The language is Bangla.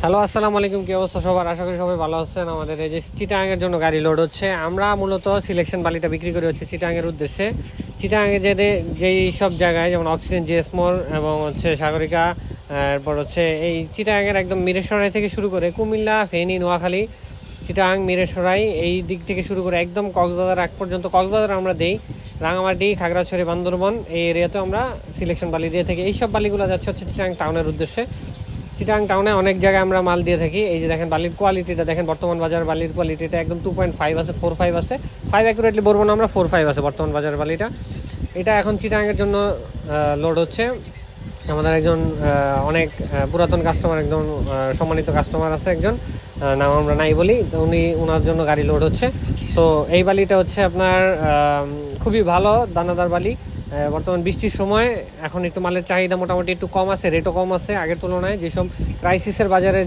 হ্যালো, আসসালামু আলাইকুম। কি অবস্থা সবার? আশা করি সবাই ভালো আছেন। আমাদের এই যে চিটাগাংয়ের জন্য গাড়ি লোড হচ্ছে। আমরা মূলত সিলেকশন বালিটা বিক্রি করি হচ্ছে চিটাগাংয়ের উদ্দেশ্যে। চিটাগাংয়ে যেই সব জায়গায় যেমন অক্সিজেন, জিএস মোড় এবং হচ্ছে সাগরিকা, এরপর হচ্ছে এই চিটাগাংয়ের একদম মিরেশ্বরাই থেকে শুরু করে কুমিল্লা, ফেনী, নোয়াখালী, চিটাগাং, মিরেশ্বরাই এই দিক থেকে শুরু করে একদম কক্সবাজার আগ পর্যন্ত কক্সবাজার আমরা দেই, রাঙামাটি, খাগড়াছড়ি, বান্দরবন এই এরিয়াতেও আমরা সিলেকশন বালি দিয়ে থাকি। এইসব বালিগুলো যাচ্ছে হচ্ছে চিটাগাং টাউনের উদ্দেশ্যে। চিটাগাং টাউনে অনেক জায়গায় আমরা মাল দিয়ে থাকি। এই যে দেখেন বালির কোয়ালিটিটা দেখেন, বর্তমান বাজার বালির কোয়ালিটিটা একদম 2.5 আছে, 4.5 আছে, 5 অ্যাকুরেটলি বলবো না আমরা, 4.5 আছে বর্তমান বাজার বালিটা। এটা এখন চিটাগাংয়ের জন্য লোড হচ্ছে। আমাদের একজন অনেক পুরাতন কাস্টমার, একজন সম্মানিত কাস্টমার আছে একজন, নাম আমরা নাই বলি, তো ওনার জন্য গাড়ি লোড হচ্ছে। সো এই বালিটা হচ্ছে আপনার খুবই ভালো দানাদার বালি। বর্তমান বৃষ্টির সময় এখন একটু মালের চাহিদা মোটামুটি একটু কম আছে, রেটও কম আছে আগের তুলনায়। যেসব ক্রাইসিসের বাজারে